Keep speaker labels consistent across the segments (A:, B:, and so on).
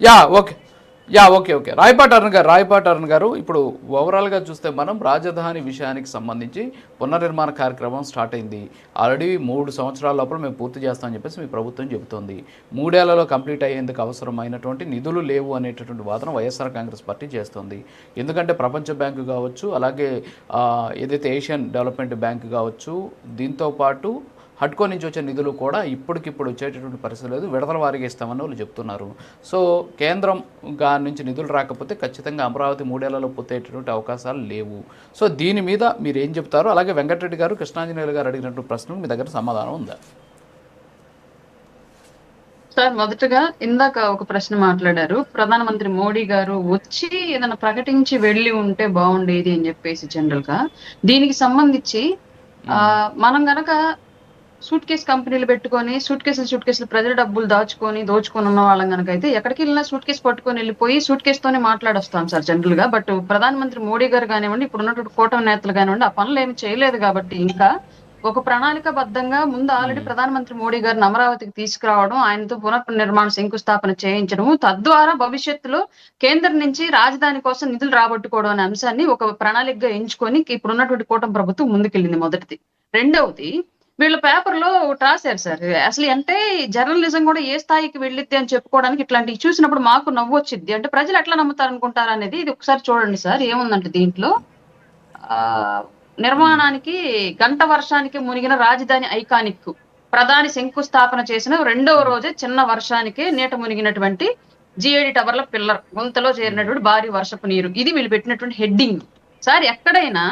A: Yeah okay okay Rayapati Arun గారు ఇప్పుడు ఓవరాల్గా చూస్తే మనం రాజధాని విషయానికి సంబంధించి పునర్నిర్మాణ కార్యక్రమం స్టార్ట్ అయింది. ఆల్రెడీ 3 సంవత్సరాల లోపల మేము పూర్తి చేస్తామని చెప్పేసి మీ ప్రభుత్వం చెబుతోంది. 3 ఏళ్లలో కంప్లీట్ అయ్యేందుకు అవసరమైనటువంటి నిధులు లేవు అనేటటువంటి వాదన వైఎస్ఆర్ కాంగ్రెస్ పార్టీ చేస్తుంది. ఎందుకంటే ప్రపంచ బ్యాంకు కావచ్చు, అలాగే ఏదైతే ఏషియన్ డెవలప్మెంట్ బ్యాంక్ కావచ్చు, దీంతోపాటు హడ్కో నుంచి వచ్చే నిధులు కూడా ఇప్పటికిప్పుడు వచ్చేటటువంటి పరిస్థితి లేదు, విడతల వారీగా ఇస్తామని వాళ్ళు చెప్తున్నారు. సో కేంద్రం నుంచి నిధులు రాకపోతే ఖచ్చితంగా అమరావతి 3 ఏళ్లలో పూర్తయ్యేటటువంటి అవకాశాలు లేవు. సో దీని మీద మీరు ఏం చెప్తారు? అలాగే వెంకటరెడ్డి గారు, కృష్ణాంజనేయులు గారు అడిగినటువంటి ప్రశ్నలు మీ దగ్గర సమాధానం ఉందా?
B: సార్, మొదటగా ఇందాక ఒక ప్రశ్న మాట్లాడారు. ప్రధానమంత్రి మోడీ గారు వచ్చి ఏదైనా ప్రకటించి వెళ్ళి ఉంటే బాగుండేది అని చెప్పేసి. జనరల్ గా దీనికి సంబంధించి మనం గనక సూట్ కేసు కంపెనీలు పెట్టుకొని సూట్ కేసులు ప్రజల డబ్బులు దోచుకొని ఉన్న వాళ్ళం కనుక అయితే ఎక్కడికి వెళ్ళినా సూట్ కేసు పట్టుకొని వెళ్ళిపోయి సూట్ కేసుతోనే మాట్లాడొస్తాం సార్ జనరల్ గా. బట్ ప్రధానమంత్రి మోడీ గారు కానివ్వండి, ఇప్పుడు ఉన్నటువంటి కూటమి నేతలు కానివ్వండి, ఆ పనులు ఏమి చేయలేదు. కాబట్టి ఇంకా ఒక ప్రణాళికాబద్ధంగా ముందు ఆల్రెడీ ప్రధానమంత్రి మోడీ గారిని అమరావతికి తీసుకురావడం, ఆయనతో పునర్నిర్మాణ శంకుస్థాపన చేయించడం, తద్వారా భవిష్యత్తులో కేంద్రం నుంచి రాజధాని కోసం నిధులు రాబట్టుకోవడం అనే అంశాన్ని ఒక ప్రణాళికగా ఎంచుకొని ఇప్పుడున్నటువంటి కూటమి ప్రభుత్వం ముందుకెళ్ళింది. మొదటిది. రెండవది, వీళ్ళ పేపర్ లో రాశారు సార్, అసలు అంటే జర్నలిజం కూడా ఏ స్థాయికి వెళ్ళిద్ది అని చెప్పుకోవడానికి ఇట్లాంటివి చూసినప్పుడు మాకు నవ్వు వచ్చిద్ది. అంటే ప్రజలు ఎట్లా నమ్ముతారు అనుకుంటారు అనేది ఇది ఒకసారి చూడండి సార్. ఏముందంటే దీంట్లో నిర్మాణానికి గంట వర్షానికి మునిగిన రాజధాని ఐకానిక్ ప్రధాని శంకుస్థాపన చేసిన 2వ రోజే చిన్న వర్షానికే నీట మునిగినటువంటి G8 టవర్ల పిల్లర్ గుంతలో చేరినటువంటి భారీ వర్షపు నీరు. ఇది వీళ్ళు పెట్టినటువంటి హెడ్డింగ్ సార్. ఎక్కడైనా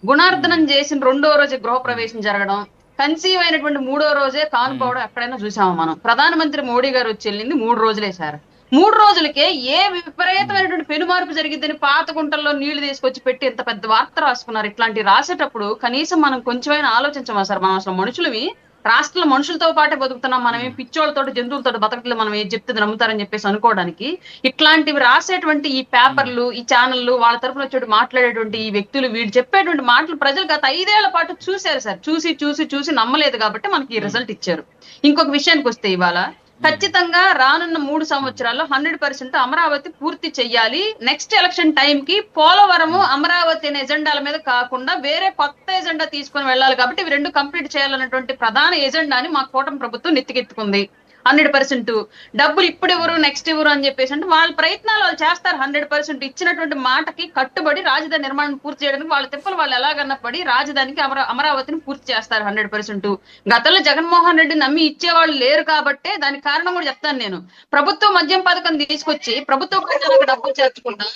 B: గుణార్దనం చేసిన 2వ రోజే గృహప్రవేశం జరగడం, కన్సీవ్ అయినటువంటి 3వ రోజే కానుకోవడం ఎక్కడైనా చూసాము మనం. ప్రధానమంత్రి మోడీ గారు వచ్చి వెళ్ళింది 3 రోజులే సార్. 3 రోజులకే ఏ విపరీతమైనటువంటి పెనుమార్పు జరిగిద్దని పాత గుంటల్లో నీళ్లు తీసుకొచ్చి పెట్టి ఎంత పెద్ద వార్త రాసుకున్నారు. ఇట్లాంటి రాసేటప్పుడు కనీసం మనం కొంచెమైనా ఆలోచించమా సార్? మనం అసలు మనుషులవి, రాష్ట్రంలో మనుషులతో పాటే బతుకుతున్నాం. మనమే పిచ్చోళ్ళతో జంతువులతో బతకట్లేదు, మనం ఏం చెప్తే నమ్ముతారని చెప్పేసి అనుకోవడానికి ఇట్లాంటివి రాసేటువంటి ఈ పేపర్లు, ఈ ఛానళ్ళు, వాళ్ళ తరఫున వచ్చి మాట్లాడేటువంటి ఈ వ్యక్తులు, వీళ్ళు చెప్పేటువంటి మాటలు ప్రజలు గత 5 ఏళ్ల పాటు చూశారు సార్. చూసి నమ్మలేదు కాబట్టి మనకి ఈ రిజల్ట్ ఇచ్చారు. ఇంకొక విషయానికి వస్తే, ఇవాళ ఖచ్చితంగా రానున్న 3 సంవత్సరాల్లో 100% అమరావతి పూర్తి చెయ్యాలి. నెక్స్ట్ ఎలక్షన్ టైం కి పోలవరము అమరావతి అనే ఎజెండాల మీద కాకుండా వేరే కొత్త ఎజెండా తీసుకొని వెళ్ళాలి. కాబట్టి ఇవి 2 కంప్లీట్ చేయాలన్నటువంటి ప్రధాన ఎజెండాని మా కూటమి ప్రభుత్వం నెత్తికెత్తుకుంది. 100% డబ్బులు ఇప్పుడు ఎవరు నెక్స్ట్ ఎవరు అని చెప్పేసి అంటే వాళ్ళ ప్రయత్నాలు వాళ్ళు చేస్తారు. 100% ఇచ్చినటువంటి మాటకి కట్టుబడి రాజధాని నిర్మాణం పూర్తి చేయడానికి వాళ్ళ తిప్పలు వాళ్ళు ఎలాగన్నా పడి రాజధానికి అమరావతిని పూర్తి చేస్తారు 100%. గతంలో జగన్మోహన్ రెడ్డి నమ్మి ఇచ్చేవాళ్ళు లేరు కాబట్టే దానికి కారణం కూడా చెప్తాను నేను. ప్రభుత్వం మద్యం పథకం తీసుకొచ్చి ప్రభుత్వం డబ్బులు చేర్చుకుంటా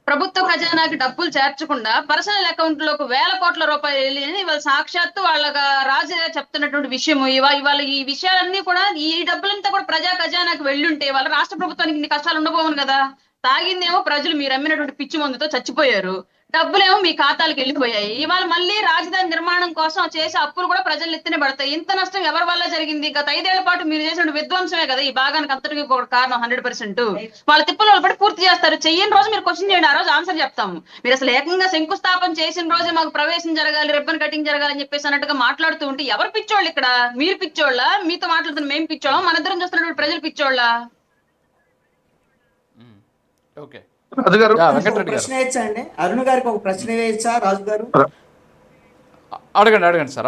B: ప్రభుత్వ ఖజానాకి డబ్బులు చేర్చకుండా పర్సనల్ అకౌంట్ లోకి 1000 కోట్ల రూపాయలు వెళ్ళి ఇవాళ సాక్షాత్తు వాళ్ళ రాజు చెప్తున్నటువంటి విషయం. ఇవాళ ఈ విషయాలన్నీ కూడా, ఈ డబ్బులంతా కూడా ప్రజా ఖజానాకి వెళ్ళుంటే వాళ్ళ రాష్ట్ర ప్రభుత్వానికి ఇన్ని కష్టాలు ఉండబోవును కదా. తాగిందేమో ప్రజలు, మీరు అమ్మినటువంటి పిచ్చి మందుతో చచ్చిపోయారు, డబ్బులేమో మీ ఖాతాలకు వెళ్ళిపోయాయి. ఇవాళ మళ్ళీ రాజధాని నిర్మాణం కోసం చేసే అప్పులు కూడా ప్రజలు ఎత్తినే పడతాయి. ఇంత నష్టం ఎవరి వల్ల జరిగింది? గత 5 ఏళ్ల పాటు మీరు చేసిన విధ్వంసమే కదా ఈ భాగానికి అంతటికి కారణం. 100% వాళ్ళ తిప్పలు వాళ్ళు పడి పూర్తి చేస్తారు. చెయ్యని రోజు మీరు క్వశ్చన్ చేయండి, ఆ రోజు ఆన్సర్ చెప్తాము. మీరు అసలు ఏకంగా శంకుస్థాపన చేసిన రోజే మాకు ప్రవేశం జరగాలి, రిబ్బన్ కటింగ్ జరగాలని చెప్పేసి అన్నట్టుగా మాట్లాడుతూ ఉంటే ఎవరు పిచ్చోళ్ళు ఇక్కడ? మీరు పిచ్చోళ్ళ? మీతో మాట్లాడుతున్న మేము పిచ్చోళ్ళం? మన ఇద్దరం చూస్తున్నటువంటి ప్రజలు పిచ్చోళ్ళ?
A: ఓకే,
C: ప్రశ్న వేయచ్చా అండి? అరుణ్ గారికి ఒక ప్రశ్న వేయచ్చా? రాజు గారు
A: అడగండి సార్.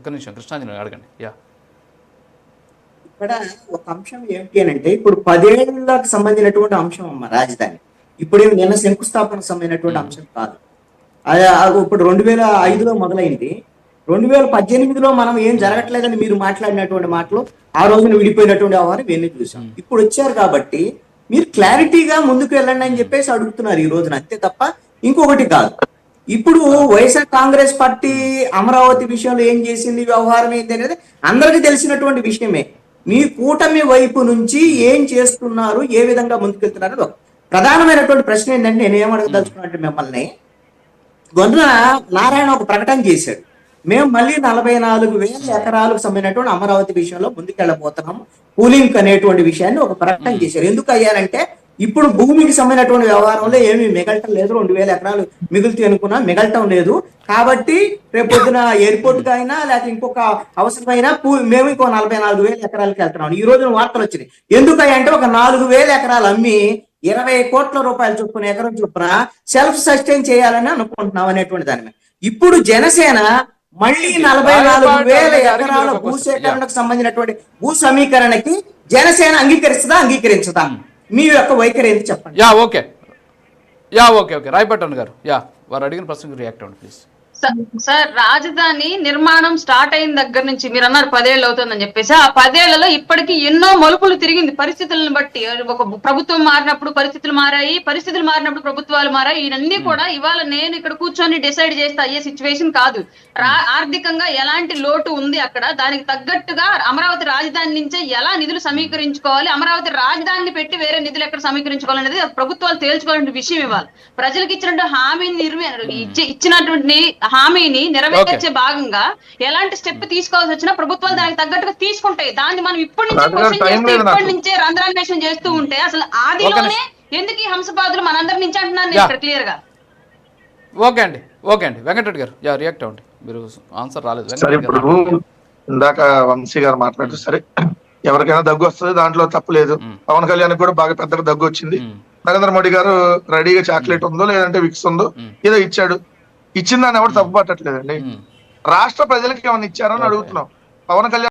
A: ఒక నిమిషం, కృష్ణాంజలి అడగండి.
C: ఇక్కడ ఒక అంశం ఏమిటి అని అంటే, ఇప్పుడు 10 ఏళ్ళకి సంబంధించినటువంటి అంశం అమ్మ రాజధాని. ఇప్పుడు నిన్న శంకుస్థాపనకు సంబంధించినటువంటి అంశం కాదు. ఇప్పుడు 2005లో మొదలైంది. 2018లో మనం ఏం జరగట్లేదని మీరు మాట్లాడినటువంటి మాటలు, ఆ రోజున విడిపోయినటువంటి వ్యవహారం ఇవన్నీ చూసాం. ఇప్పుడు వచ్చారు కాబట్టి మీరు క్లారిటీగా ముందుకు వెళ్ళండి అని చెప్పేసి అడుగుతున్నారు ఈ రోజున, అంతే తప్ప ఇంకొకటి కాదు. ఇప్పుడు వైఎస్ఆర్ కాంగ్రెస్ పార్టీ అమరావతి విషయంలో ఏం చేసింది, వ్యవహారం ఏంటి అనేది అందరికీ తెలిసినటువంటి విషయమే. మీ కూటమి వైపు నుంచి ఏం చేస్తున్నారు, ఏ విధంగా ముందుకెళ్తున్నారు? ప్రధానమైనటువంటి ప్రశ్న ఏంటంటే, నేను ఏమడగదలుచుకున్నట్టు మిమ్మల్ని, గొంతున నారాయణ ఒక ప్రకటన చేశాడు, మేము మళ్ళీ 44,000 ఎకరాలకు సంబంధించినటువంటి అమరావతి విషయంలో ముందుకెళ్ళబోతున్నాము, కూలింగ్ అనేటువంటి విషయాన్ని ఒక ప్రకటన చేశారు. ఎందుకు అయ్యారంటే ఇప్పుడు భూమికి సంబంధించినటువంటి వ్యవహారంలో ఏమీ మిగలటం లేదు. 2000 ఎకరాలు మిగులుతూ అనుకున్నా మిగలటం లేదు. కాబట్టి రేపు పొద్దున ఎయిర్పోర్ట్ అయినా లేకపోతే ఇంకొక అవసరమైనా మేము ఇంకో 44,000 ఎకరాలకి వెళ్తున్నాం. ఈ రోజున వార్తలు వచ్చినాయి. ఎందుకంటే ఒక 4,000 ఎకరాలు అమ్మి 20 కోట్ల రూపాయలు చొప్పున ఎకరం చొప్పున సెల్ఫ్ సస్టైన్ చేయాలని అనుకుంటున్నాం అనేటువంటి దాని మీద. ఇప్పుడు జనసేన మళ్ళీ 44,000 ఎకరాల భూసేకరణకు సంబంధించినటువంటి భూ సమీకరణకి జనసేన అంగీకరించదా? మీ యొక్క వైఖరి ఏంటి చెప్పండి.
A: ఓకే రాయపాటి అన్న గారు వారు అడిగిన ప్రశ్నకు రియాక్ట్ అవ్వండి ప్లీజ్.
B: సార్, రాజధాని నిర్మాణం స్టార్ట్ అయిన దగ్గర నుంచి మీరు అన్నారు 10 ఏళ్ళు అవుతుందని చెప్పేసి, ఆ 10 ఏళ్లలో ఇప్పటికీ ఎన్నో మలుపులు తిరిగింది పరిస్థితులను బట్టి. ఒక ప్రభుత్వం మారినప్పుడు పరిస్థితులు మారాయి, పరిస్థితులు మారినప్పుడు ప్రభుత్వాలు మారాయి. ఇవన్నీ కూడా ఇవాళ నేను ఇక్కడ కూర్చొని డిసైడ్ చేస్తే అయ్యే సిచ్యువేషన్ కాదు. ఆర్థికంగా ఎలాంటి లోటు ఉంది అక్కడ, దానికి తగ్గట్టుగా అమరావతి రాజధాని నుంచే ఎలా నిధులు సమీకరించుకోవాలి, అమరావతి రాజధానిని పెట్టి వేరే నిధులు ఎక్కడ సమీకరించుకోవాలనేది ప్రభుత్వాలు తేల్చుకోవాలంటే విషయం ఇవ్వాలి. ప్రజలకు ఇచ్చినటువంటి హామీని ఇచ్చినటువంటి హామీని నెరవేర్చే భాగంగా ఎలాంటి స్టెప్ తీసుకోవాల్సి వచ్చినా ప్రభుత్వాలు దానికి తగ్గట్టుగా తీసుకుంటాయి. దాన్ని మనం ఇప్పటి నుంచే రంధ్రాన్వేషణ చేస్తూ ఉంటే అసలు ఆదిలోనే ఎందుకు ఈ హంసపాదులు మనందరి నుంచి అంటున్నాను నేను ఇక్కడ క్లియర్ గా.
A: ఓకే అండి వెంకటరెడ్డి గారు రియాక్ట్ అవ్వండి. మీరు ఆన్సర్ రాలేదు.
D: సరే, ఇప్పుడు ఇందాక వంశీ గారు మాట్లాడుతూ సరే ఎవరికైనా దగ్గు వస్తుంది, దాంట్లో తప్పులేదు. పవన్ కళ్యాణ్ కూడా బాగా పెద్దగా దగ్గు వచ్చింది. నరేంద్ర మోడీ గారు రెడీగా చాక్లెట్ ఉందో లేదంటే విక్స్ ఉందో ఏదో ఇచ్చాడు. ఇచ్చిందని ఎవరు తప్పు పట్టట్లేదండి. రాష్ట్ర ప్రజలకు ఏమైనా ఇచ్చారని అడుగుతున్నాం. పవన్ కళ్యాణ్